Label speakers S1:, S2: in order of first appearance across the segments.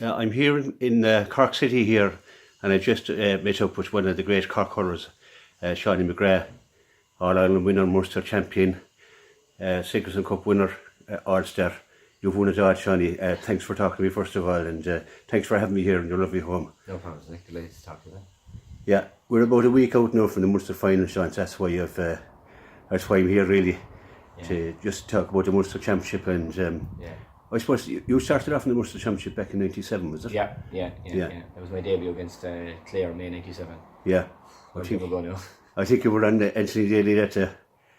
S1: I'm here in Cork City here, and I just met up with one of the great Cork hurlers, Seanie McGrath, All-Ireland winner, Munster champion, Sigerson Cup winner, All-Star. You've won it all, Seanie. Thanks for talking to me first of all, and thanks for having me here in your lovely home.
S2: No problem, Nick. Delighted to talk to you.
S1: Yeah, we're about a week out now from the Munster final, Sean. That's why I'm here really, to just talk about the Munster Championship. And I suppose you started off in the Munster Championship back in '97, was it?
S2: Yeah. That was my debut against Clare in May '97.
S1: Yeah. I think you were on the Anthony Daly that day.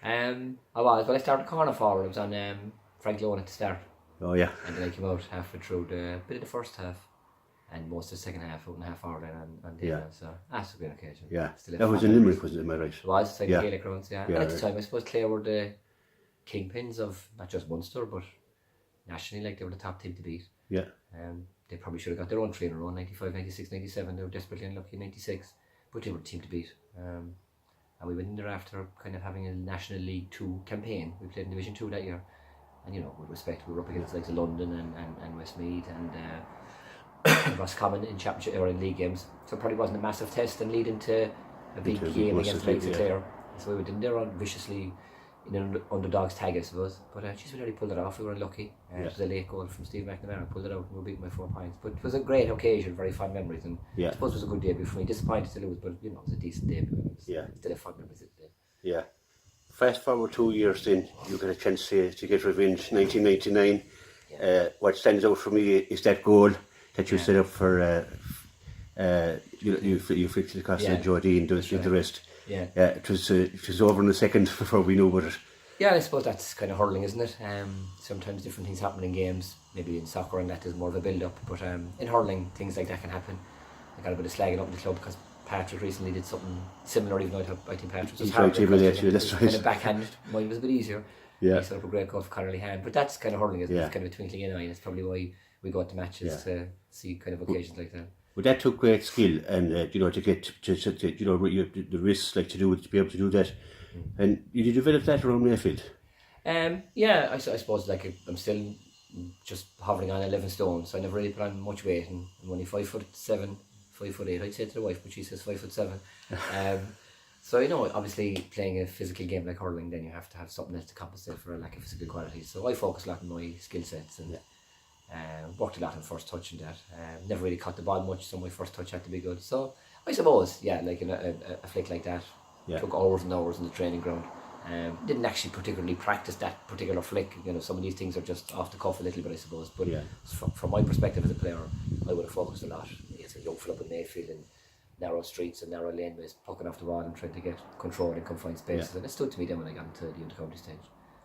S2: I was. Well, I started corner forward. I was on Frank Lohan at the start.
S1: Oh yeah.
S2: And then I came out halfway through the bit of the first half, and most of the second half, out and a half hour then on Daly. So that's a great occasion.
S1: Yeah. That was in Limerick, wasn't it? Am I right?
S2: It was. It's like the Gaelic grounds. Yeah. And at the
S1: right.
S2: time, I suppose Clare were the kingpins of not just Munster, but nationally, like they were the top team to beat.
S1: Yeah.
S2: They probably should have got their own 3 in a row, 95, 96, 97. They were desperately unlucky in 96, but they were the team to beat. And we went in there after kind of having a National League 2 campaign. We played in Division 2 that year. And with respect, we were up against like London and Westmeath and Roscommon in championship or in league games. So it probably wasn't a massive test and lead into a big game against the likes of Clare. So we went in there on viciously in an underdog's tag, I suppose. But we nearly pulled it off. We were unlucky. It was a late goal from Steve McNamara. Pulled it out and we were beaten by 4 points. But it was a great occasion, very fond memories. And I suppose it was a good debut for me. Disappointed to lose, but it was a decent debut. Still a fond memories of the day.
S1: Yeah. Fast forward 2 years then, you get a chance to get revenge, 1999. What stands out for me is that goal that you set up for, you flicked it across Jodie and did the rest.
S2: Yeah.
S1: It was over in a second before we knew about it.
S2: Yeah, I suppose that's kind of hurling, isn't it? Sometimes different things happen in games. Maybe in soccer and that there's more of a build-up, but in hurling, things like that can happen. I got a bit of slagging up in the club because Patrick recently did something similar, even though I think Patrick was harder.
S1: That's right.
S2: Kind of backhanded. Mine was a bit easier.
S1: Yeah.
S2: He set up a great goal for Connolly Hand. But that's kind of hurling, isn't it? It's kind of a twinkling in an eye, and it's probably why we go to matches to see kind of occasions like that.
S1: But that took great skill, and to get to the risks like to be able to do that. And you develop that around Mayfield.
S2: I suppose like I'm still just hovering on 11 stone, so I never really put on much weight, and I'm only 5'7", 5'8", I'd say to the wife, but she says 5'7". So obviously playing a physical game like hurling, then you have to have something else to compensate for a lack of physical qualities. So I focus a lot on my skill sets and worked a lot on first touch and that. Never really caught the ball much, so my first touch had to be good. So I suppose, like a flick like that took hours and hours in the training ground. Didn't actually particularly practice that particular flick. Some of these things are just off the cuff a little bit, I suppose. But from my perspective as a player, I would have focused a lot. It's a young fella up in Mayfield and narrow streets and narrow laneways, plucking off the ball and trying to get control in confined spaces. And it stood to me then when I got into the inter-county stage.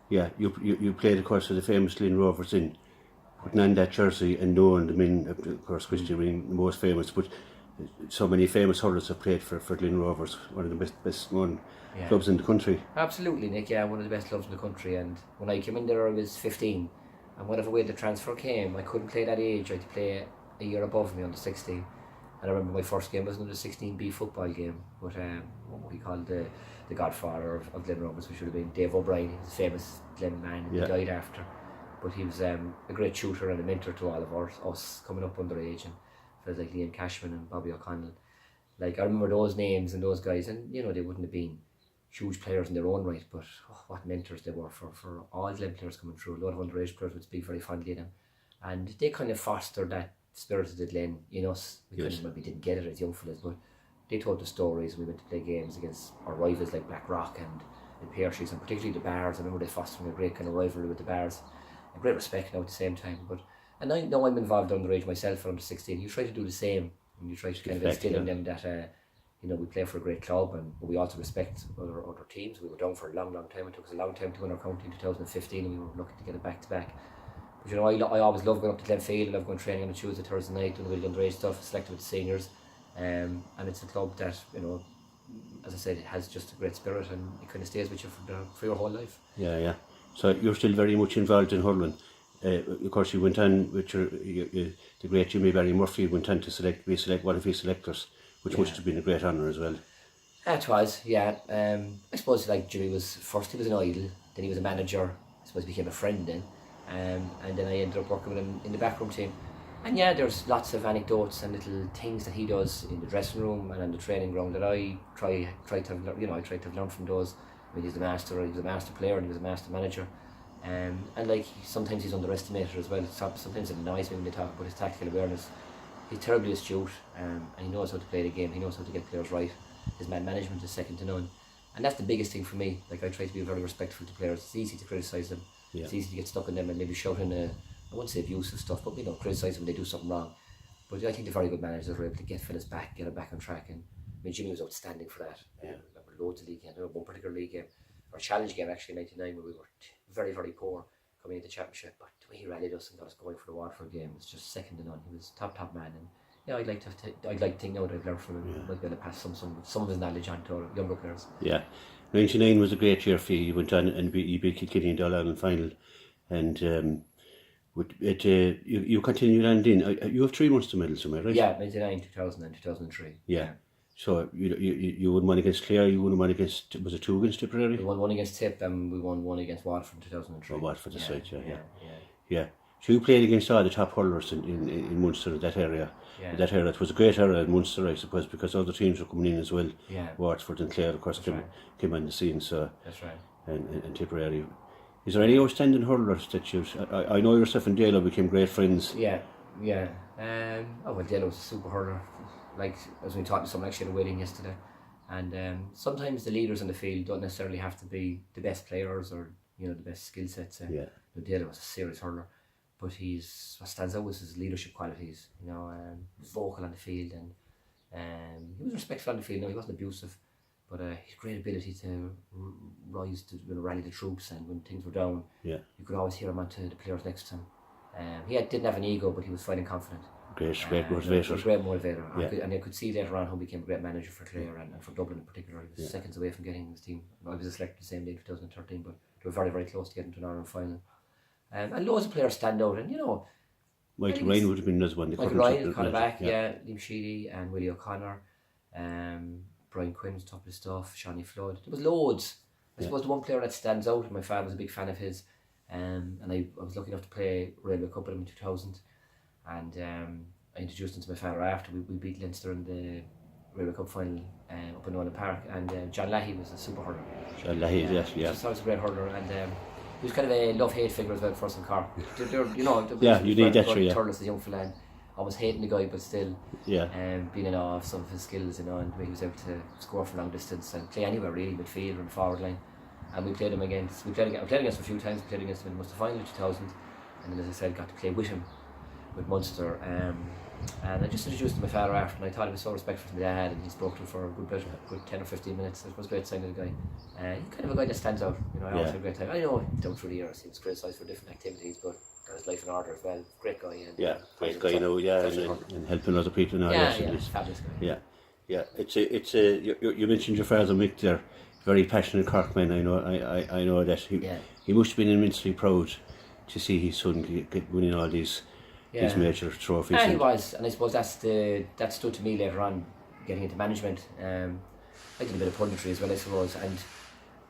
S2: Yeah,
S1: you played, of course, with the famous Lynn Rovers in putting on that jersey and knowing the men, of course, Christian being the most famous, but so many famous hurlers have played for Lynn Rovers, one of the best known clubs in the country.
S2: Absolutely, Nick. Yeah, one of the best clubs in the country. And when I came in there, I was 15, and whatever way the transfer came, I couldn't play that age. I had to play a year above me, under 16. And I remember my first game was under 16B football game, but what we called the godfather of Glen Rovers, which would have been Dave O'Brien. He was a famous Glen man, and he died after. But he was a great shooter and a mentor to all of us coming up underage, and fellas like Liam Cashman and Bobby O'Connell. Like, I remember those names and those guys, and they wouldn't have been huge players in their own right, but what mentors they were for all Glen players coming through. A lot of underage players would speak very fondly of them, and they kind of fostered that spirit of the Glen in us. We didn't get it as young fellas, but they told the stories. We went to play games against our rivals like Blackrock and Pearshrees, and particularly the Bars. I remember they fostering a great kind of rivalry with the Bars, and great respect now at the same time. And I know I'm involved underage myself, under 16. You try to do the same, and you try to kind of instill in them that we play for a great club, but we also respect other teams. We were down for a long time. It took us a long time to win our county in 2015, and we were lucky to get it back to back. But I always love going up to Glenfield. I love going training on a Tuesday, Thursday night, doing a bit of underage stuff, selected with the seniors. And it's a club that, as I said, it has just a great spirit, and it kind of stays with you for your whole life. Yeah.
S1: So you're still very much involved in hurling. Of course, you went on with the great Jimmy Barry Murphy. Went on to be one of his selectors, which must have been a great honour as well.
S2: It was, yeah. I suppose like Jimmy was first. He was an idol, then he was a manager. I suppose he became a friend then, and then I ended up working with him in the backroom team. And yeah, there's lots of anecdotes and little things that he does in the dressing room and on the training ground that I try to have, I try to have learned from those. I mean, he was a master player and he was a master manager. And like, sometimes he's underestimated as well. Sometimes it annoys me when they talk about his tactical awareness. He's terribly astute, and he knows how to play the game. He knows how to get players right. His man management is second to none. And that's the biggest thing for me. Like, I try to be very respectful to players. It's easy to criticise them. Yeah. It's easy to get stuck in them and maybe shout in I wouldn't say abusive stuff, but criticise them when they do something wrong. But I think the very good managers are able to get fellas back, get them back on track. And I mean, Jimmy was outstanding for that. Loads of league games. One particular league game, or challenge game actually in '99, where we were very, very poor coming into the championship. But the way he rallied us and got us going for the Waterford game was just second to none. He was top man. And yeah, I'd like to think now that I've learned from him. Yeah. Might be able to pass some of his knowledge on to younger players. Yeah,
S1: '99 was a great year for you. You went on and you beat Kilkenny in the All-Ireland final, and you continued on in. You have 3 Munster medals, am I right?
S2: Yeah, '99, 2000, and 2003.
S1: Yeah. So you won one against Clare. You won one against, was it 2 against Tipperary?
S2: We won 1 against Tip, and we won 1 against Waterford in 2003.
S1: Oh, Waterford, that's right. Yeah. So you played against all the top hurlers in Munster, that area. Yeah. That area, it was a great area in Munster, I suppose, because other teams were coming in as well.
S2: Yeah.
S1: Waterford and Clare, of course, came on the scene. So
S2: that's right.
S1: And Tipperary. Is there any outstanding hurlers that you? I know yourself and Dalo became great friends.
S2: Yeah. Dalo was a super hurler. Like, as we talked to someone actually at a wedding yesterday, and sometimes the leaders in the field don't necessarily have to be the best players or the best skill sets. Dalo was a serious hurler. But what stands out was his leadership qualities. Vocal on the field, and he was respectful on the field. No, he wasn't abusive, but his great ability to rise to rally the troops, and when things were down, you could always hear him onto the players next to him. He didn't have an ego, but he was fighting confident.
S1: Great motivator.
S2: Great motivator. And I could see later on how he became a great manager for Clare and for Dublin in particular. He was seconds away from getting his team. I was selected the same day in 2013, but they were very, very close to getting to an Ireland final. And loads of players stand out, and
S1: Michael Rynne would have been another one.
S2: Michael Rynne, Conor back, Liam Sheedy and Willie O'Connor, Brian Quinn was top of the stuff, Seanie Flood. There was loads. I suppose the one player that stands out, and my father was a big fan of his, and I was lucky enough to play Railway Cup with him in 2000, and I introduced him to my father after we beat Leinster in the Railway Cup final up in Nolan Park, and John Leahy was a super hurler.
S1: John Leahy, yes.
S2: Just was a great hurler, and he was kind of a love-hate figure as well for us in Cork.
S1: You need that, yeah.
S2: Turles, a young fella, and almost hating the guy, but still being in awe of some of his skills, and the way he was able to score from long distance and play anywhere really, midfield and forward line. And we played against him a few times. We played against him in the Munster final in 2000, and then, as I said, got to play with him with Munster. And I just introduced him to my father after, and I thought he was so respectful to my dad, and he spoke to him for a good 10 or 15 minutes. It was a great sign of the guy. He's kind of a guy that stands out. I always had a great time. I know down through the years he was criticised for different activities, but got his life in order as well. Great guy. And,
S1: great guy, and helping other people.
S2: Fabulous guy.
S1: Yeah. You mentioned your father Mick there, very passionate Corkman. I know that he must have been immensely proud to see his son winning all these major trophies.
S2: He was, and I suppose that stood to me later on, getting into management. I did a bit of punditry as well, I suppose, and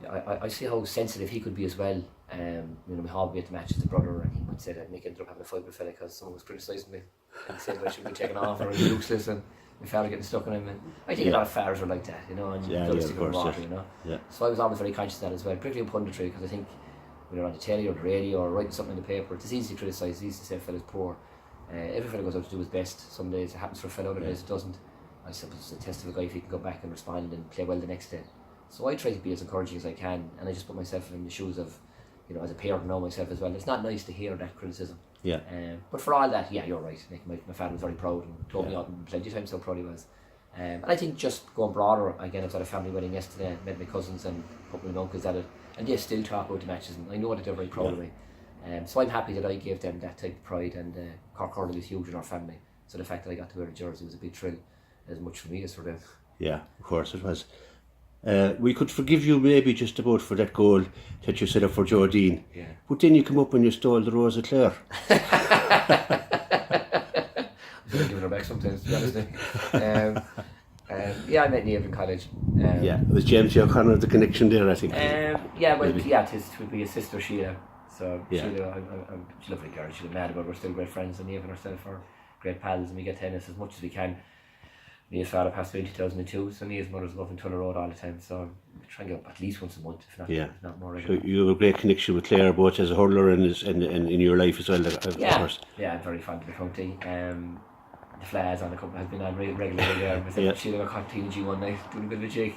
S2: I see how sensitive he could be as well. My hobby at the match as a brother, and he might say that Mick ended up having a fight with a fella because someone was criticising me and said that I shouldn't be taken off or he looks useless, and my father getting stuck on him. And I think a lot of fathers are like that, and
S1: of course,
S2: So I was always very conscious of that as well, particularly in punditry, because I think when you're on the telly or the radio or writing something in the paper, it's easy to criticise, it's easy to say a fella's poor. Every fella goes out to do his best. Some days it happens for a fella, other days it doesn't. I suppose it's a test of a guy if he can go back and respond and play well the next day. So I try to be as encouraging as I can, and I just put myself in the shoes of, as a parent now myself as well. It's not nice to hear that criticism. But for all that, you're right. Like my father was very proud and told me out plenty of times how proud he was. And I think just going broader, again, I was at a family wedding yesterday, met my cousins and a couple of my uncles at it, and they still talk about the matches, and I know that they're very proud of me. So I'm happy that I gave them that type of pride, and Cork hurling is huge in our family. So the fact that I got to wear a jersey was a big thrill, as much for me as for them. Yeah,
S1: of course it was. We could forgive you maybe just about for that goal that you set up for Joe Dean. But then you come up and you stole the Rose of Clare.
S2: I'm giving her back sometimes, to be honest. I met Niamh in college.
S1: It was James O'Connor, the connection there, I think.
S2: It would be his sister Sheila. So she's a lovely girl. She's mad about. We're still great friends, and Niamh and herself are great pals, and we get tennis as much as we can. Me and father passed away in 2002, so me and his mother's loving Tuller Road all the time, so we try and get up at least once a month, if not more regular.
S1: So you have a great connection with Clare, both as a hurler and in your life as well, of course.
S2: Yeah, I'm very fond of the county. The Flares on the couple has been on regularly there. She'll have a caught TNG one night doing a bit of a jig.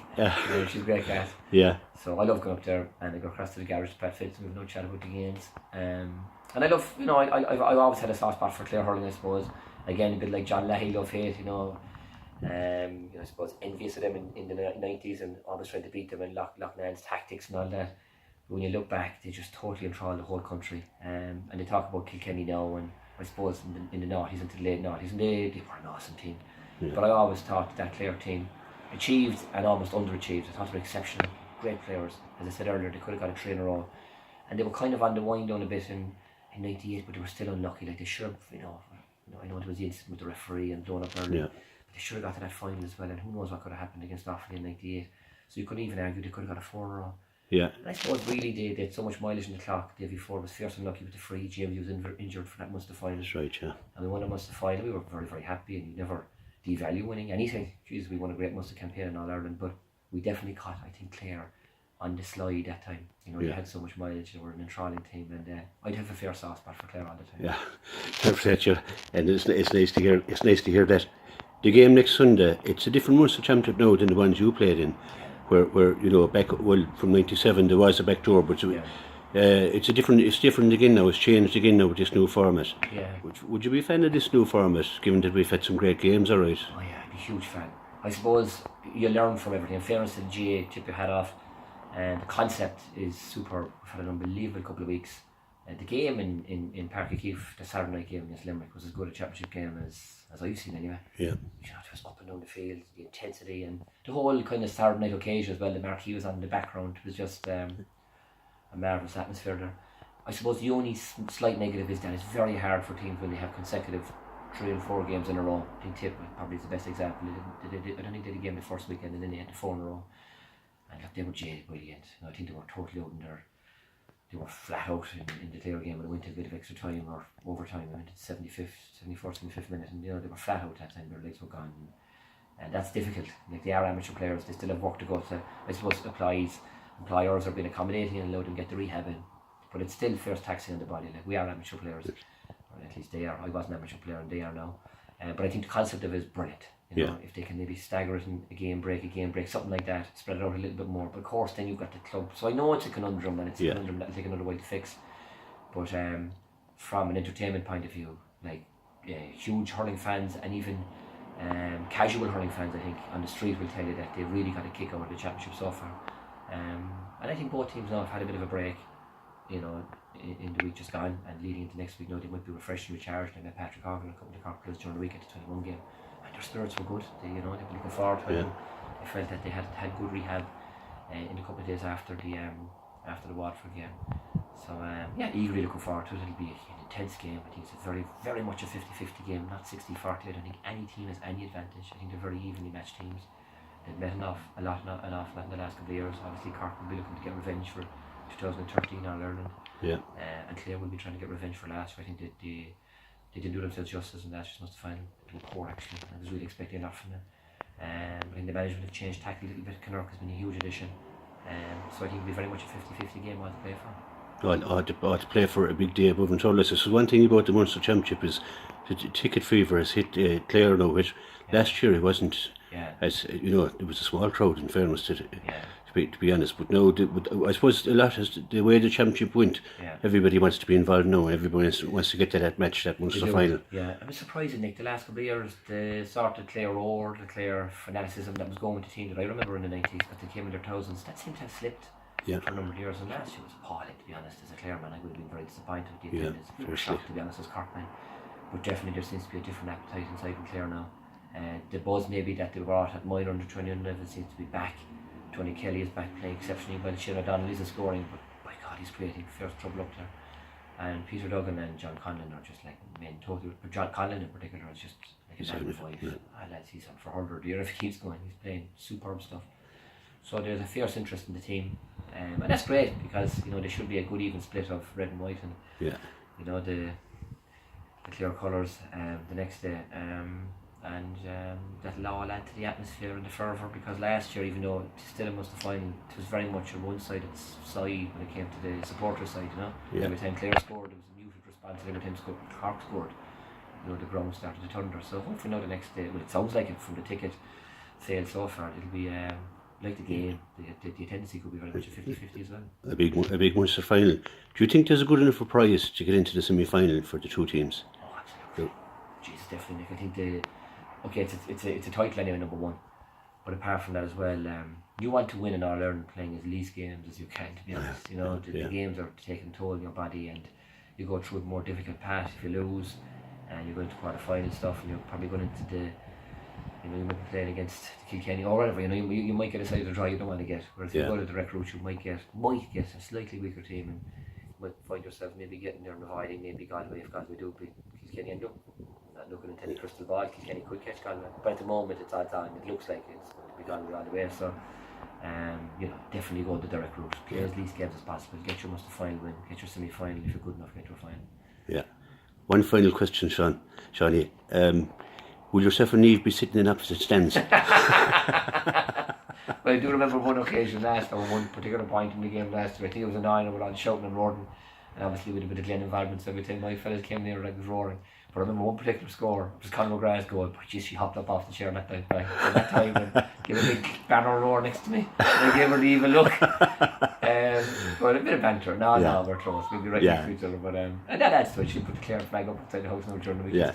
S2: She's a great cat.
S1: Yeah.
S2: So I love going up there, and I go across to the garage to Pat Fitz, and we've no chat about the games. And I love, I've always had a soft spot for Clare hurling, I suppose. Again, a bit like John Leahy, love hate, I suppose envious of them in the 90s and always trying to beat them in Loughnan's tactics and all that. But when you look back, they just totally enthralled the whole country. And they talk about Kilkenny now, and I suppose in the noughties into the late noughties, and they were an awesome team. Yeah. But I always thought that Clare team achieved and almost underachieved. I thought they were exceptional, great players. As I said earlier, they could have got a 3 in a row. And they were kind of on the wind down a bit in 98, but they were still unlucky. Like they should have, I know there was the incident with the referee and blowing up early. Yeah. They should have got to that final as well, and who knows what could have happened against Offaly in 98. So you couldn't even argue they could have got a 4 in a row.
S1: Yeah.
S2: And I suppose really they had so much mileage in the clock. The day before was fierce unlucky with the free. James was injured for that Munster final.
S1: That's right, yeah.
S2: And we won a Munster final. We were very, very happy, and you never devalue winning anything. Jesus, we won a great Munster campaign in All Ireland, but we definitely caught, I think, Clare on the slide that time. They had so much mileage. They were an enthralling team, and I'd have a fair soft spot for Clare all the time.
S1: Yeah, appreciate you. And it's nice to hear. It's nice to hear that. The game next Sunday, it's a different Munster Championship now than the ones you played in, where from '97 there was a back door, but it's different again now. It's changed again now with this new format.
S2: Yeah.
S1: Would you be a fan of this new format, given that we've had some great games? All right.
S2: Oh yeah, I'd be a huge fan. I suppose you learn from everything. In fairness to the GA, tip your hat off, and the concept is super. We've had an unbelievable couple of weeks. The game in Páirc Uí Chaoimh, the Saturday night game against Limerick, was as good a championship game as I've seen anyway.
S1: Yeah.
S2: Just up and down the field, the intensity, and the whole kind of Saturday night occasion as well. The marquee was on in the background. It was just a marvellous atmosphere there. I suppose the only slight negative is that it's very hard for teams when they have consecutive 3 and 4 games in a row. I think Tip probably is the best example. I don't think they did a game the first weekend, and then they had the 4 in a row. And look, they were jaded by the end. I think they were totally out in there. They were flat out in the Clare game, and it went to a bit of extra time or overtime. I went to the 74th, 75th minute, and they were flat out that time. Their legs were gone, and that's difficult. Like, they are amateur players; they still have work to go. So I suppose employers are being accommodating and allowed them to get the rehab in, but it's still first taxing on the body. Like, we are amateur players, or at least they are. I was an amateur player, and they are now. But I think the concept of it is brilliant. If they can maybe stagger it in a game break, something like that, spread it out a little bit more. But of course, then you've got the club. So I know it's a conundrum, and it's a conundrum that'll take another while to fix. But from an entertainment point of view, like huge hurling fans and even casual hurling fans, I think, on the street will tell you that they really got a kick out of the championship so far. And I think both teams now have had a bit of a break, in the week just gone, and leading into next week now they might be refreshed and recharged. They met Patrick Hogan and a couple of Cork players during the week at the 21 game. Their spirits were good. They were looking forward to it. I felt that they had good rehab in a couple of days after the Waterford game. So eagerly looking forward to it. It'll be an intense game. I think it's a very, very much a 50-50 game, not 60-40. I don't think any team has any advantage. I think they're very evenly matched teams. They've met an awful lot in the last couple of years. Obviously, Cork will be looking to get revenge for 2013 All Ireland.
S1: Yeah. And
S2: Clare will be trying to get revenge for last year. I think that they didn't do themselves justice in last year's Munster final. They were poor, actually. I was really expecting a lot from them. I think the management have changed tack a little bit. Connacht has been a huge addition. So I think it'll be very much a 50-50 game to play for.
S1: Well, to play for a big day above and all this. So one thing about the Munster Championship is the ticket fever has hit Clare now, which last year it wasn't. As it was a small crowd, in fairness to be honest. But no, I suppose a lot is the way the championship went. Everybody wants to be involved now. Everybody wants to get to that match, that Munster final.
S2: Yeah, it was surprising, Nick. The last couple of years, the sort of Clare roar, the Clare fanaticism that was going to teams that I remember in the 90s, but they came in their thousands. That seemed to have slipped for a number of years. And last year was appalling, to be honest. As a Clare man, I would have been very disappointed with the attendance. We were shocked, to be honest, as Cork man. But definitely there seems to be a different appetite inside in Clare now. The buzz maybe that they brought at minor under 21 level seems to be back. Tony Kelly is back playing exceptionally well. Shane O'Donnell isn't scoring, but by God, he's creating fierce trouble up there. And Peter Duggan and John Conlon are just like men totally. But John Conlon in particular is just like a magnified. Lads, he's on for 100 years if he keeps going. He's playing superb stuff. So there's a fierce interest in the team, and that's great because there should be a good even split of red and white, and the the Clare colours the next day, and that'll all add to the atmosphere and the fervour, because last year, even though it still must have found it was very much a one-sided side when it came to the supporter side, you know.
S1: Yeah.
S2: Every time Clare scored, there was a muted response, and every time Cork scored, you know, the ground started to thunder. So hopefully now the next day, well, it sounds like it from the ticket sale so far, it'll be like the game, the attendance could be very much a 50-50 as well. A
S1: big Munster final. Do you think there's a good enough prize to get into the semi-final for the two teams?
S2: Oh, absolutely. Jesus, definitely. I think it's a title anyway, number one. But apart from that as well, you want to win in All Ireland playing as least games as you can, to be honest. You know, the games are taking a toll on your body, and you go through a more difficult path if you lose, and you go into quarter-final stuff, and you're probably going into the, you know, you might be playing against Kilkenny or whatever, you know, you might get a side of the draw you don't want to get. Whereas if you go to the direct route, you might get a slightly weaker team, and you might find yourself maybe getting there and avoiding maybe Galway if Galway do beat Kilkenny. And not looking into any crystal ball, Kilkenny could catch Galway, but at the moment it's odds on. It looks like it's going to be Galway all the way. So, you know, definitely go the direct route. Play as least games as possible. Get your Munster final win. Get your semi-final if you're good enough. Get your final.
S1: Yeah. One final question, Seanie. Will yourself and Niamh be sitting in opposite stands?
S2: Well, I do remember one occasion one particular point in the game last year. I think it was a 9 and we're all shouting and roaring, and obviously with a bit of Glen involvement, so every time my fellas came near, I was roaring. But I remember one particular score, it was Conor McGrath's goal, but geez, she hopped up off the chair that time and gave a big banner roar next to me, and I gave her the evil look. But a bit of banter. No, we're close. We'll be right next to each other. But and that adds to it. She put the Clare flag up outside the house now during the week.
S1: Yeah.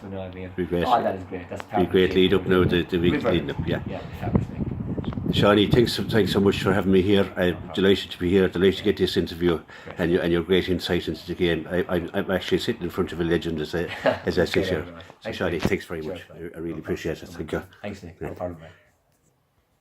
S2: Be great. Oh, that is great. That's
S1: be great lead up now, the week leading up. Yeah,
S2: fabulous thing.
S1: Seanie, thanks so much for having me here. I'm delighted to be here, delighted to get this interview and your great insight into the game. I'm actually sitting in front of a legend as I sit here. So Seanie, thanks very much. I really appreciate it. Thank you.
S2: Thanks, Nick. No problem, mate.